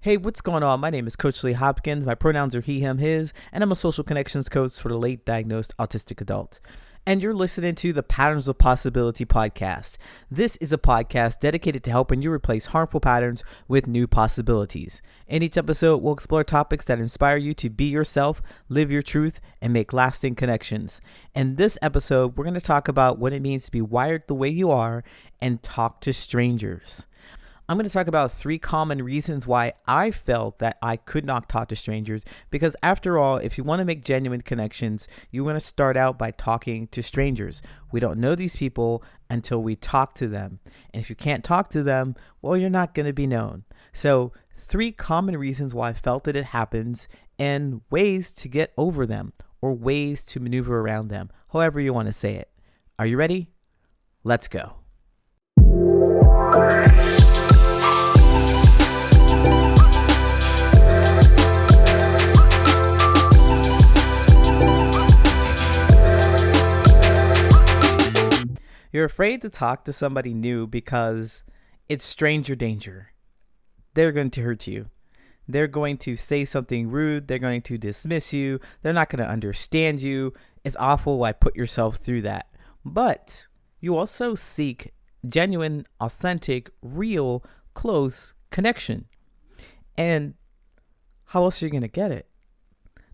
Hey, what's going on? My name is Coach Lee Hopkins. My pronouns are he, him, his, and I'm a social connections coach for the late diagnosed autistic adult. And you're listening to the Patterns of Possibility podcast. This is a podcast dedicated to helping you replace harmful patterns with new possibilities. In each episode, we'll explore topics that inspire you to be yourself, live your truth, and make lasting connections. In this episode, we're going to talk about what it means to be wired the way you are and talk to strangers. I'm going to talk about 3 common reasons why I felt that I could not talk to strangers, because after all, if you want to make genuine connections, you want to start out by talking to strangers. We don't know these people until we talk to them. And if you can't talk to them, well, you're not going to be known. So 3 common reasons why I felt that it happens and ways to get over them or ways to maneuver around them, however you want to say it. Are you ready? Let's go. You're afraid to talk to somebody new because it's stranger danger. They're going to hurt you. They're going to say something rude. They're going to dismiss you. They're not going to understand you. It's awful why put yourself through that. But you also seek genuine, authentic, real, close connection. And how else are you going to get it?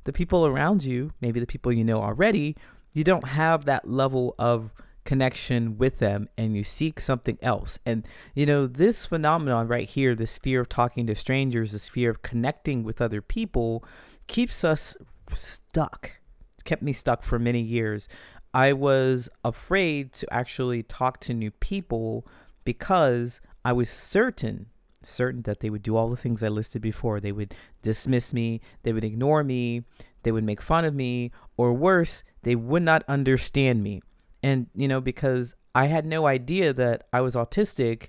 The people around you, maybe the people you know already, you don't have that level of connection with them, and you seek something else. And this phenomenon right here, this fear of talking to strangers, this fear of connecting with other people, keeps us stuck. It's kept me stuck for many years. I was afraid to actually talk to new people because I was certain that they would do all the things I listed before. They would dismiss me, they would ignore me, they would make fun of me, or worse, they would not understand me. And, because I had no idea that I was autistic,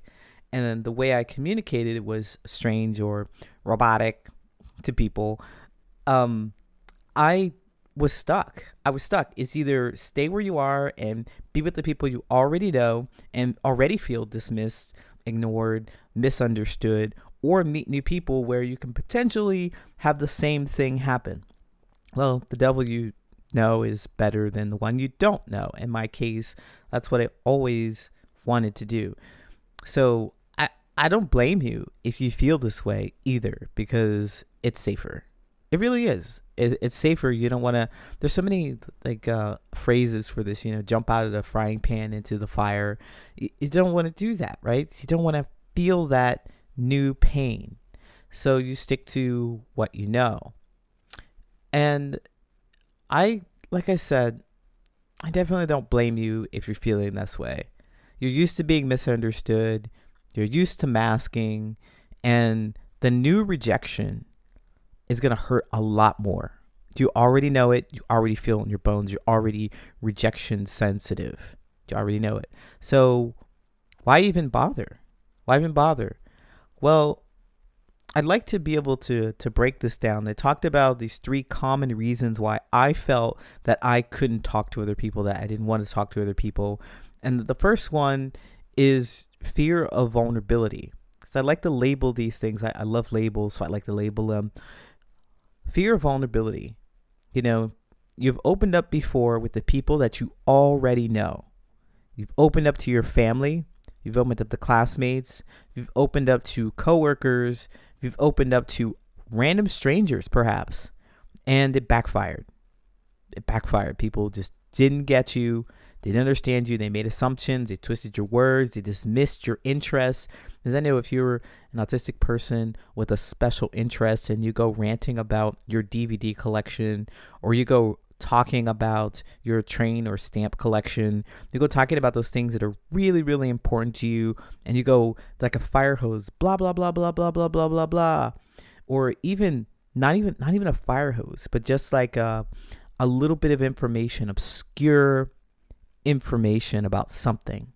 and the way I communicated it was strange or robotic to people, I was stuck. It's either stay where you are and be with the people you already know and already feel dismissed, ignored, misunderstood, or meet new people where you can potentially have the same thing happen. Well, the devil you know is better than the one you don't know. In my case, that's what I always wanted to do. So I don't blame you if you feel this way either, because it's safer. It really is. It's safer. You don't want to, there's so many phrases for this, jump out of the frying pan into the fire. You don't want to do that, right? You don't want to feel that new pain. So you stick to what you know. And like I said, I definitely don't blame you if you're feeling this way. You're used to being misunderstood. You're used to masking. And the new rejection is going to hurt a lot more. You already know it. You already feel it in your bones. You're already rejection sensitive. You already know it. So why even bother? Well, I'd like to be able to break this down. They talked about these 3 common reasons why I felt that I couldn't talk to other people, that I didn't want to talk to other people. And the first one is fear of vulnerability. Because I like to label these things. I love labels, so I like to label them. Fear of vulnerability. You've opened up before with the people that you already know. You've opened up to your family. You've opened up to classmates. You've opened up to coworkers. You've opened up to random strangers, perhaps. And it backfired. People just didn't get you. They didn't understand you. They made assumptions. They twisted your words. They dismissed your interests. Because I know if you're an autistic person with a special interest and you go ranting about your DVD collection, or you go talking about your train or stamp collection, you go talking about those things that are really, really important to you, and you go like a fire hose, blah, blah, blah, blah, blah, blah, blah, blah, blah. Or even not even a fire hose, but just like a little bit of information, obscure information about something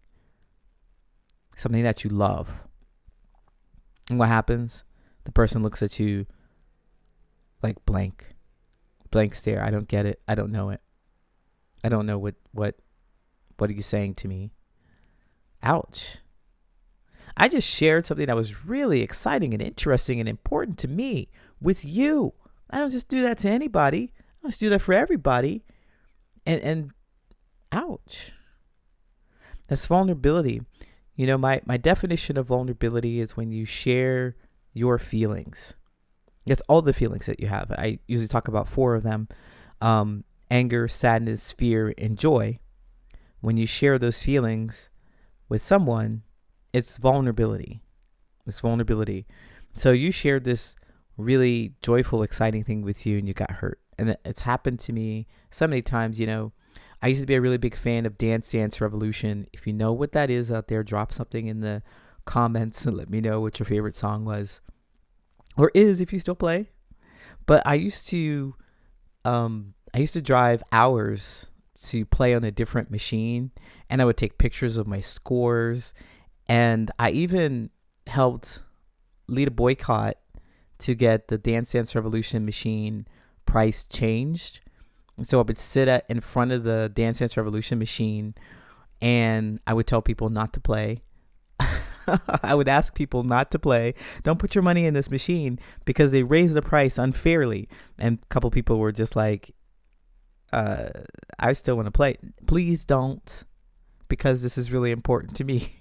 that you love. And what happens? The person looks at you like blank stare. I don't get it. I don't know it. I don't know what are you saying to me? Ouch. I just shared something that was really exciting and interesting and important to me with you. I don't just do that to anybody. I just do that for everybody. And ouch. That's vulnerability. My definition of vulnerability is when you share your feelings. That's all the feelings that you have. I usually talk about 4 of them: anger, sadness, fear, and joy. When you share those feelings with someone, it's vulnerability. It's vulnerability. So you shared this really joyful, exciting thing with you and you got hurt. And it's happened to me so many times. I used to be a really big fan of Dance Dance Revolution. If you know what that is out there, drop something in the comments and let me know what your favorite song was, or is, if you still play. But I used to drive hours to play on a different machine, and I would take pictures of my scores, and I even helped lead a boycott to get the Dance Dance Revolution machine price changed. So I would sit in front of the Dance Dance Revolution machine, and I would tell people not to play. I would ask people not to play. Don't put your money in this machine because they raised the price unfairly. And a couple people were just like, I still want to play. Please don't, because this is really important to me.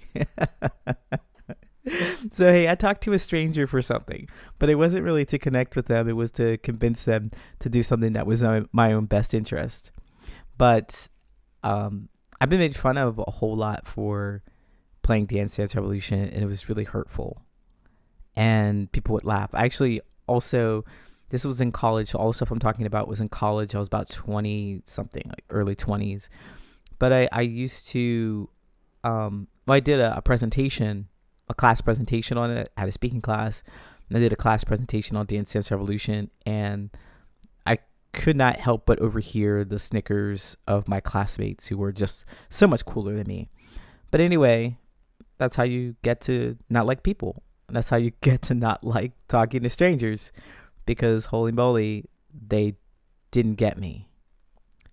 So, hey, I talked to a stranger for something, but it wasn't really to connect with them. It was to convince them to do something that was my own best interest. But I've been made fun of a whole lot for playing Dance Dance Revolution, and it was really hurtful. And people would laugh. I actually also, this was in college. All the stuff I'm talking about was in college. I was about 20 something, like early 20s. But I used to, I did a presentation, a class presentation on it. I had a speaking class, and I did a class presentation on Dance Dance Revolution, and I could not help but overhear the snickers of my classmates who were just so much cooler than me. But anyway, that's how you get to not like people. That's how you get to not like talking to strangers, because holy moly, they didn't get me.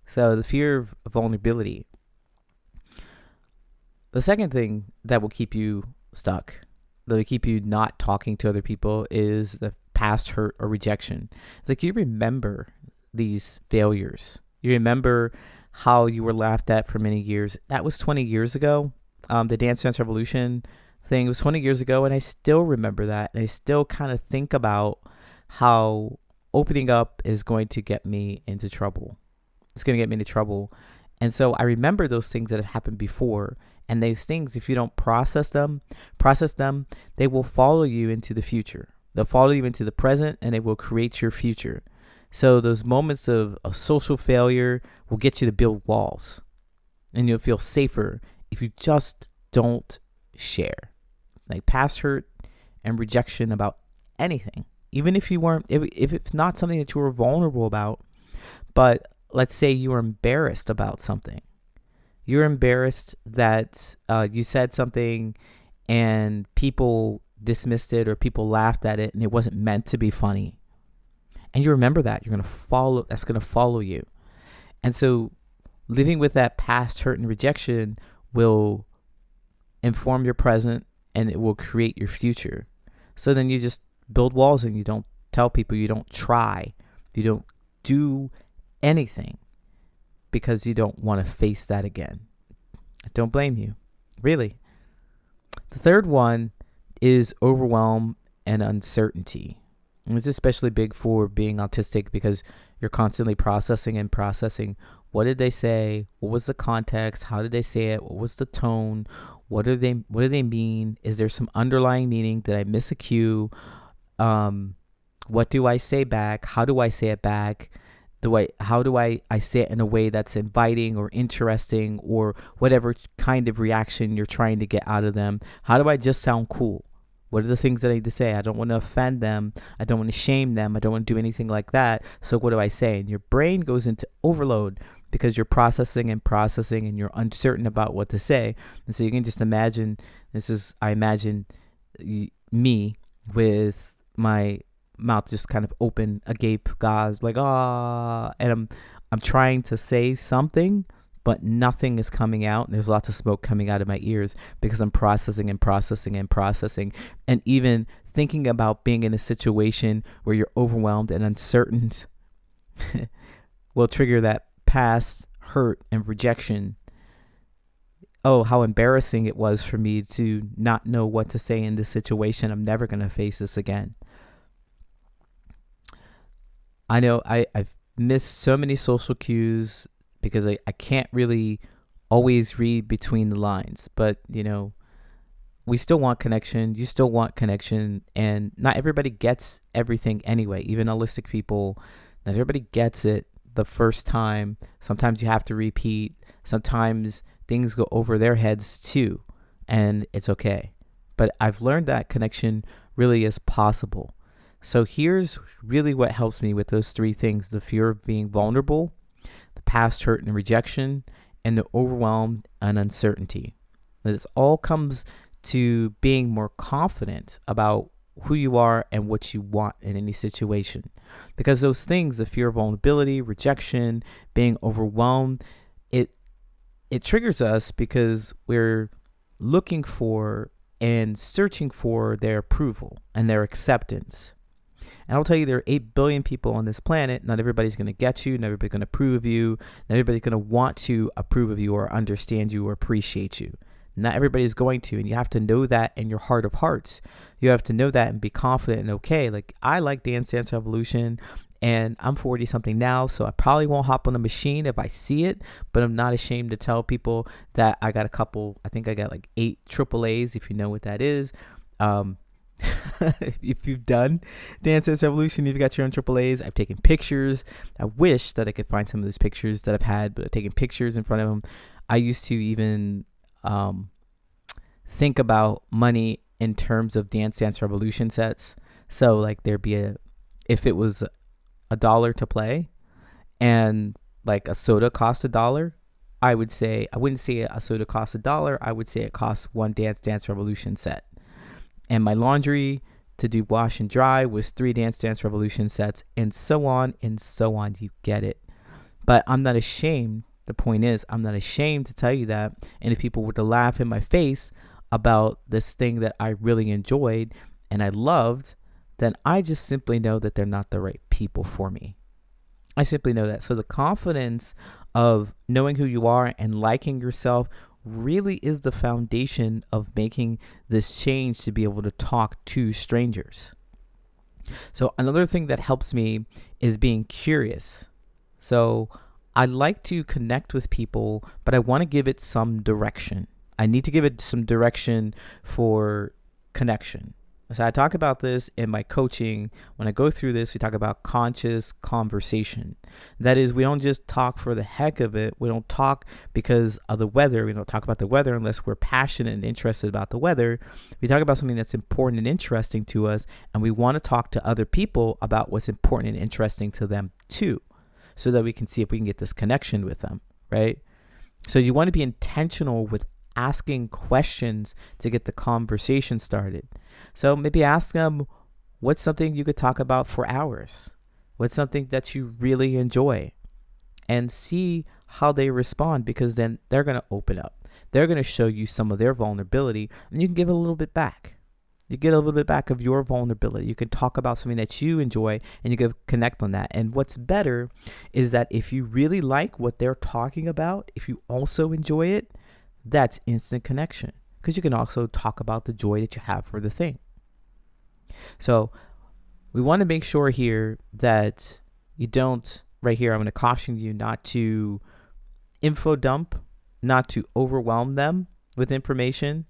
So the fear of vulnerability. The second thing that will keep you stuck, that will keep you not talking to other people, is the past hurt or rejection. It's like you remember these failures. You remember how you were laughed at for many years. That was 20 years ago. The Dance Dance Revolution thing was 20 years ago, and I still remember that. And I still kind of think about how opening up is going to get me into trouble. It's going to get me into trouble. And so I remember those things that had happened before. And these things, if you don't process them, they will follow you into the future. They'll follow you into the present, and they will create your future. So those moments of social failure will get you to build walls. And you'll feel safer if you just don't share. Like past hurt and rejection about anything. Even if you weren't, if it's not something that you were vulnerable about, but let's say you were embarrassed about something. You're embarrassed that you said something and people dismissed it or people laughed at it and it wasn't meant to be funny. And you remember that. That's going to follow you. And so living with that past hurt and rejection will inform your present, and it will create your future. So then you just build walls and you don't tell people, you don't try, you don't do anything because you don't want to face that again. I don't blame you, really. The third one is overwhelm and uncertainty. And it's especially big for being autistic because you're constantly processing. What did they say? What was the context? How did they say it? What was the tone? What do they mean? Is there some underlying meaning? Did I miss a cue? What do I say back? How do I say it back? How do I say it in a way that's inviting or interesting, or whatever kind of reaction you're trying to get out of them? How do I just sound cool? What are the things that I need to say? I don't want to offend them. I don't want to shame them. I don't want to do anything like that. So what do I say? And your brain goes into overload because you're processing and you're uncertain about what to say. And so you can just imagine, I imagine me with my mouth just kind of open, agape, gauze, like, and I'm trying to say something, but nothing is coming out. And there's lots of smoke coming out of my ears because I'm processing and processing and processing. And even thinking about being in a situation where you're overwhelmed and uncertain will trigger that past hurt and rejection. Oh, how embarrassing it was for me to not know what to say in this situation. I'm never going to face this again. I know I've missed so many social cues because I can't really always read between the lines. But, we still want connection. You still want connection. And not everybody gets everything anyway. Even autistic people, not everybody gets it the first time. Sometimes you have to repeat. Sometimes things go over their heads too. And it's okay. But I've learned that connection really is possible. So here's really what helps me with those three things: the fear of being vulnerable, the past hurt and rejection, and the overwhelm and uncertainty. This all comes to being more confident about who you are and what you want in any situation. Because those things, the fear of vulnerability, rejection, being overwhelmed, it triggers us because we're looking for and searching for their approval and their acceptance. And I'll tell you, there are 8 billion people on this planet. Not everybody's going to get you. Not everybody's going to approve of you. Not everybody's going to want to approve of you or understand you or appreciate you. Not everybody's going to. And you have to know that in your heart of hearts. You have to know that and be confident and okay. Like, I like Dance Dance Revolution, and I'm 40 something now, so I probably won't hop on the machine if I see it, but I'm not ashamed to tell people that I got I think I got like 8 AAAs, if you know what that is. If you've done Dance Dance Revolution, you've got your own AAAs. I've taken pictures. I wish that I could find some of those pictures that I've had, but I've taken pictures in front of them. I used to even think about money in terms of Dance Dance Revolution sets. So like there'd be if it was $1 to play and like a soda cost $1, I wouldn't say a soda costs $1. I would say it costs one Dance Dance Revolution set. And my laundry to do wash and dry was 3 Dance Dance Revolution sets, and so on and so on. You get it. But I'm not ashamed. The point is, I'm not ashamed to tell you that. And if people were to laugh in my face about this thing that I really enjoyed and I loved, then I just simply know that they're not the right people for me. I simply know that. So the confidence of knowing who you are and liking yourself really is the foundation of making this change to be able to talk to strangers. So another thing that helps me is being curious. So I like to connect with people, but I want to give it some direction. I need to give it some direction for connection. So I talk about this in my coaching. When I go through this, we talk about conscious conversation. That is, we don't just talk for the heck of it. We don't talk because of the weather. We don't talk about the weather unless we're passionate and interested about the weather. We talk about something that's important and interesting to us, and we want to talk to other people about what's important and interesting to them too, so that we can see if we can get this connection with them, right? So you want to be intentional with asking questions to get the conversation started. So maybe ask them, what's something you could talk about for hours? What's something that you really enjoy? And see how they respond, because then they're going to open up. They're going to show you some of their vulnerability, and you can give a little bit back. You get a little bit back of your vulnerability. You can talk about something that you enjoy, and you can connect on that. And what's better is that if you really like what they're talking about, if you also enjoy it, that's instant connection, because you can also talk about the joy that you have for the thing. So we want to make sure here that you don't, right here, I'm going to caution you not to info dump, not to overwhelm them with information.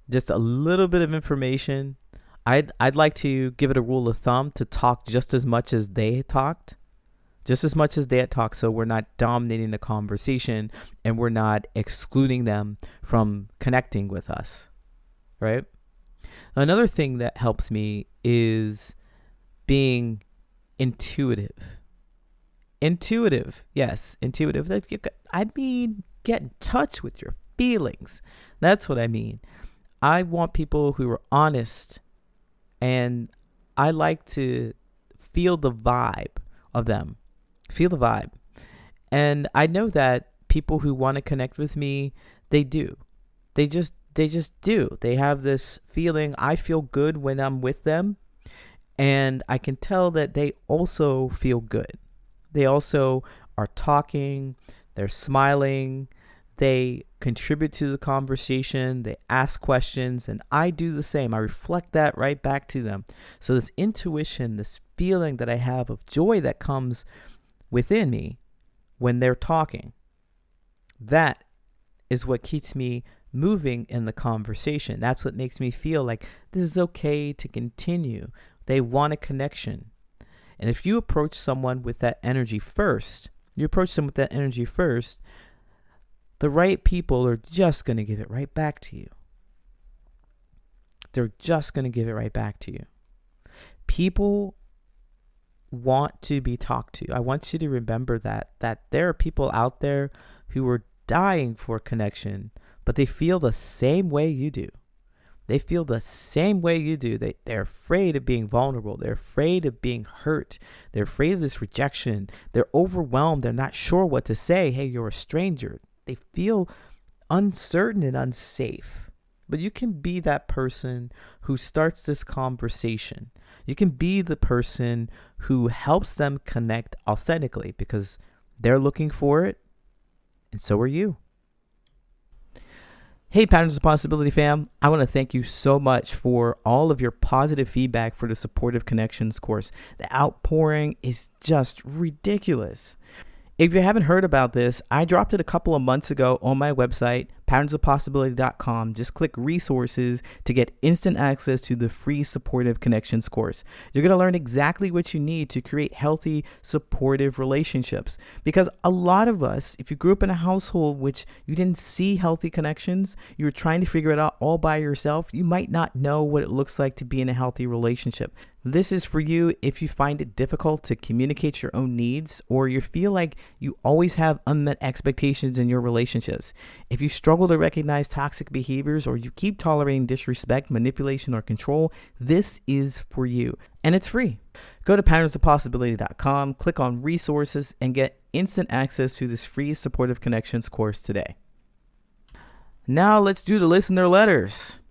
Just a little bit of information. I'd like to give it a rule of thumb to talk just as much as they talked. Just as much as they had talked, so we're not dominating the conversation and we're not excluding them from connecting with us, right? Another thing that helps me is being intuitive. Intuitive, yes, intuitive. I mean, get in touch with your feelings. That's what I mean. I want people who are honest, and I like to feel the vibe of them. Feel the vibe. And I know that people who want to connect with me, they do. They just do. They have this feeling. I feel good when I'm with them, and I can tell that they also feel good. They also are talking, they're smiling, they contribute to the conversation, they ask questions, and I do the same. I reflect that right back to them. So this intuition, this feeling that I have of joy that comes within me when they're talking, that is what keeps me moving in the conversation. That's what makes me feel like this is okay to continue. They want a connection. And if you approach someone with that energy first, the right people are just going to give it right back to you. They're just going to give it right back to you. People want to be talked to. I want you to remember that there are people out there who are dying for connection, but they feel the same way you do. They feel the same way you do. They're afraid of being vulnerable. They're afraid of being hurt. They're afraid of this rejection. They're overwhelmed. They're not sure what to say. Hey, you're a stranger. They feel uncertain and unsafe. But you can be that person who starts this conversation. You can be the person who helps them connect authentically because they're looking for it, and so are you. Hey, Patterns of Possibility fam, I want to thank you so much for all of your positive feedback for the Supportive Connections course. The outpouring is just ridiculous. If you haven't heard about this, I dropped it a couple of months ago on my website, patternsofpossibility.com. Just click resources to get instant access to the free Supportive Connections course. You're going to learn exactly what you need to create healthy, supportive relationships. Because a lot of us, if you grew up in a household which you didn't see healthy connections, you were trying to figure it out all by yourself, you might not know what it looks like to be in a healthy relationship. This is for you if you find it difficult to communicate your own needs, or you feel like you always have unmet expectations in your relationships. If you struggle to recognize toxic behaviors, or you keep tolerating disrespect, manipulation, or control, this is for you. And it's free. Go to patternsofpossibility.com, click on resources, and get instant access to this free Supportive Connections course today. Now let's do the listener letters.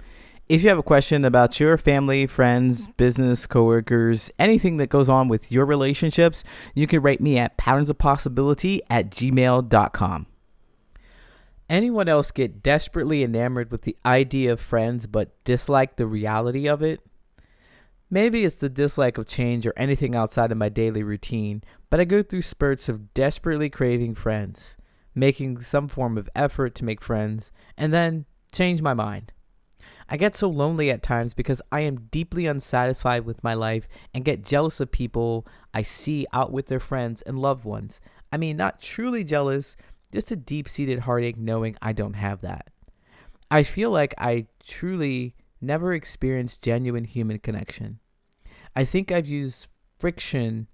If you have a question about your family, friends, business, coworkers, anything that goes on with your relationships, you can write me at patternsofpossibility@gmail.com. Anyone else get desperately enamored with the idea of friends but dislike the reality of it? Maybe it's the dislike of change or anything outside of my daily routine, but I go through spurts of desperately craving friends, making some form of effort to make friends, and then change my mind. I get so lonely at times because I am deeply unsatisfied with my life and get jealous of people I see out with their friends and loved ones. I mean, not truly jealous, just a deep-seated heartache knowing I don't have that. I feel like I truly never experienced genuine human connection. I think I've used fiction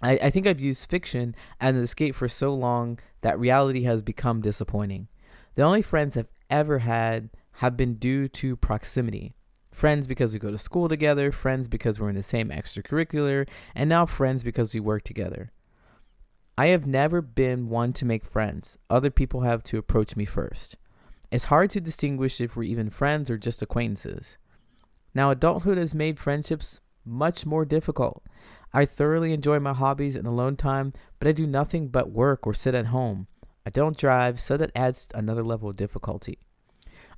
as an escape for so long that reality has become disappointing. The only friends I've ever had have been due to proximity. Friends because we go to school together, friends because we're in the same extracurricular, and now friends because we work together. I have never been one to make friends. Other people have to approach me first. It's hard to distinguish if we're even friends or just acquaintances. Now, adulthood has made friendships much more difficult. I thoroughly enjoy my hobbies and alone time, but I do nothing but work or sit at home. I don't drive, so that adds another level of difficulty.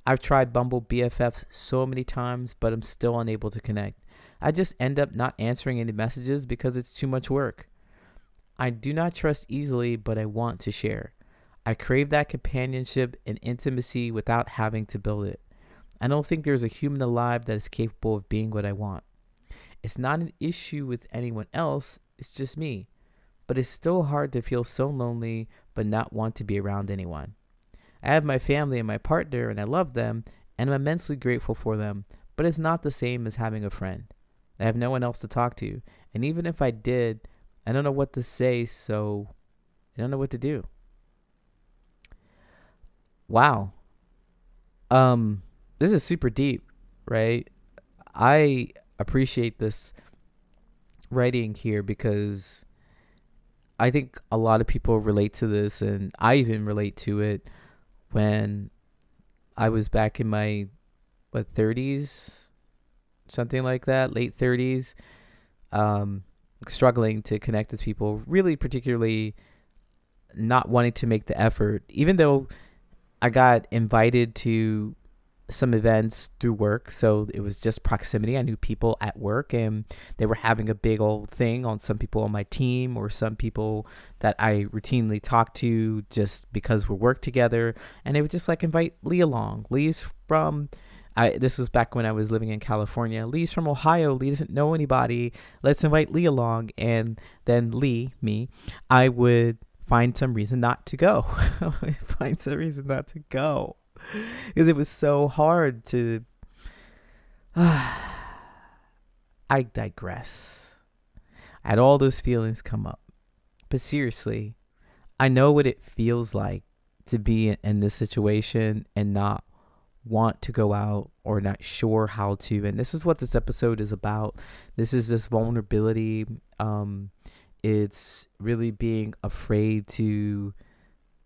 I've tried Bumble BFF so many times, but I'm still unable to connect. I just end up not answering any messages because it's too much work. I do not trust easily, but I want to share. I crave that companionship and intimacy without having to build it. I don't think there's a human alive that is capable of being what I want. It's not an issue with anyone else, it's just me. But it's still hard to feel so lonely but not want to be around anyone. I have my family and my partner, and I love them, and I'm immensely grateful for them, but it's not the same as having a friend. I have no one else to talk to, and even if I did, I don't know what to say, so I don't know what to do. Wow. This is super deep, right? I appreciate this writing here because I think a lot of people relate to this, and I even relate to it when I was back in my 30s, something like that, late 30s, um, struggling to connect with people, really particularly not wanting to make the effort, even though I got invited to some events through work. So it was just proximity. I knew people at work and they were having a big old thing on some people on my team or some people that I routinely talk to just because we work together. And they would just like invite Lee along. Lee's from, this was back when I was living in California. Lee's from Ohio. Lee doesn't know anybody. Let's invite Lee along. And then Lee, me, I would find some reason not to go. Find some reason not to go. Because it was so hard to. I digress. I had all those feelings come up. But seriously, I know what it feels like to be in this situation and not want to go out or not sure how to. And this is what this episode is about. This is this vulnerability. It's really being afraid to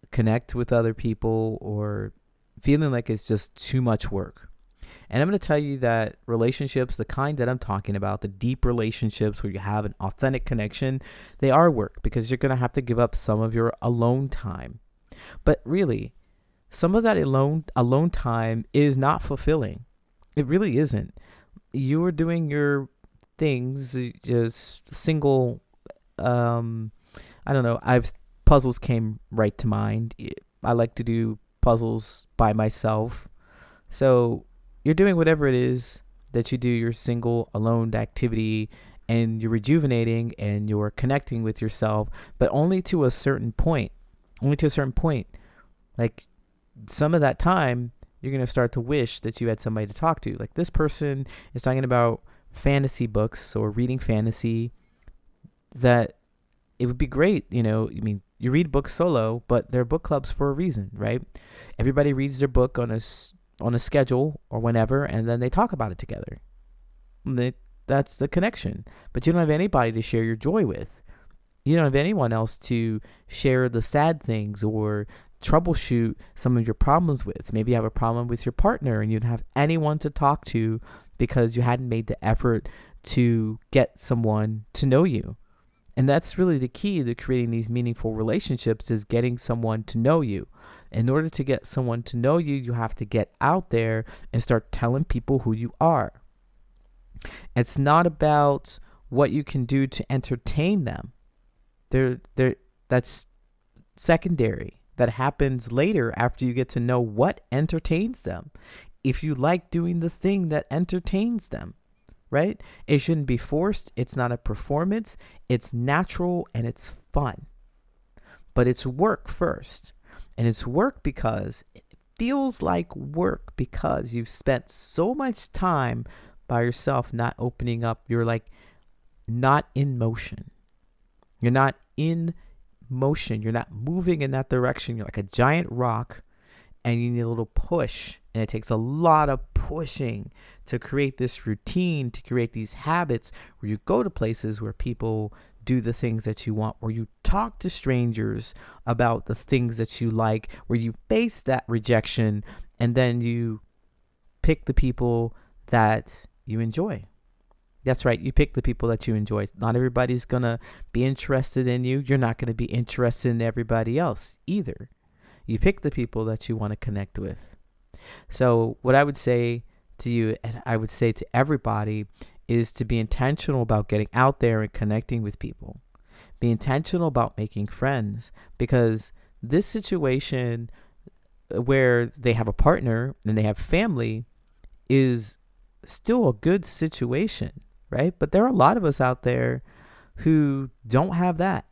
connect with other people or feeling like it's just too much work. And I'm going to tell you that relationships, the kind that I'm talking about, the deep relationships where you have an authentic connection, they are work because you're going to have to give up some of your alone time. But really, some of that alone time is not fulfilling. It really isn't. You are doing your things, just single, I don't know, puzzles came right to mind. I like to do puzzles by myself. So you're doing whatever it is that you do, your single alone activity, and you're rejuvenating and you're connecting with yourself, but only to a certain point. Like some of that time, you're going to start to wish that you had somebody to talk to. Like this person is talking about fantasy books or reading fantasy, that it would be great. You read books solo, but they're book clubs for a reason, right? Everybody reads their book on a schedule or whenever, and then they talk about it together. That's the connection. But you don't have anybody to share your joy with. You don't have anyone else to share the sad things or troubleshoot some of your problems with. Maybe you have a problem with your partner and you don't have anyone to talk to because you hadn't made the effort to get someone to know you. And that's really the key to creating these meaningful relationships, is getting someone to know you. In order to get someone to know you, you have to get out there and start telling people who you are. It's not about what you can do to entertain them. That's secondary. That happens later after you get to know what entertains them. If you like doing the thing that entertains them, right? It shouldn't be forced. It's not a performance. It's natural and it's fun. But it's work first. And it's work because it feels like work because you've spent so much time by yourself not opening up. You're like not in motion. You're not in motion. You're not moving in that direction. You're like a giant rock and you need a little push. And it takes a lot of pushing to create this routine, to create these habits where you go to places where people do the things that you want, where you talk to strangers about the things that you like, where you face that rejection, and then you pick the people that you enjoy. That's right. You pick the people that you enjoy. Not everybody's going to be interested in you. You're not going to be interested in everybody else either. You pick the people that you want to connect with. So what I would say to you, and I would say to everybody, is to be intentional about getting out there and connecting with people. Be intentional about making friends, because this situation where they have a partner and they have family is still a good situation, right? But there are a lot of us out there who don't have that.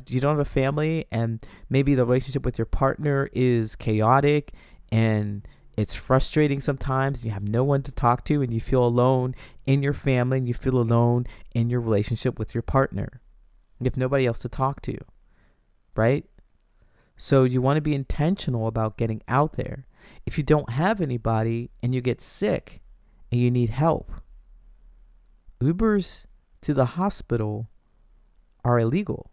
You don't have a family, and maybe the relationship with your partner is chaotic and it's frustrating sometimes. You have no one to talk to and you feel alone in your family and you feel alone in your relationship with your partner. You have nobody else to talk to, right? So you want to be intentional about getting out there. If you don't have anybody and you get sick and you need help, Ubers to the hospital are illegal.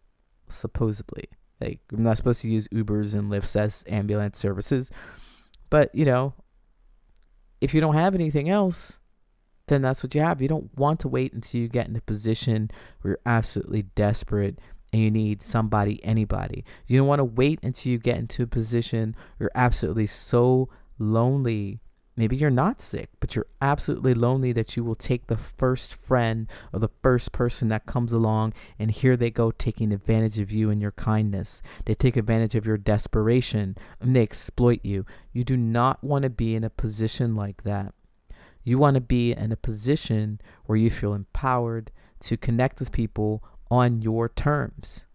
supposedly. Like, I'm not supposed to use Ubers and Lyfts as ambulance services. But, if you don't have anything else, then that's what you have. You don't want to wait until you get in a position where you're absolutely desperate and you need somebody, anybody. You don't want to wait until you get into a position where you're absolutely so lonely. Maybe you're not sick, but you're absolutely lonely that you will take the first friend or the first person that comes along, and here they go taking advantage of you and your kindness. They take advantage of your desperation and they exploit you. You do not want to be in a position like that. You want to be in a position where you feel empowered to connect with people on your terms.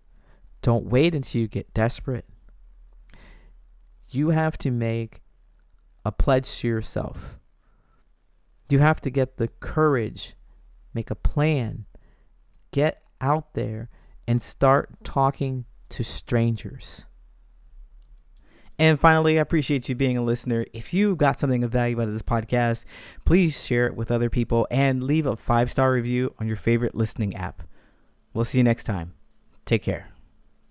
Don't wait until you get desperate. You have to make a pledge to yourself. You have to get the courage, make a plan, get out there and start talking to strangers. And finally, I appreciate you being a listener. If you got something of value out of this podcast, please share it with other people and leave a 5-star review on your favorite listening app. We'll see you next time. Take care.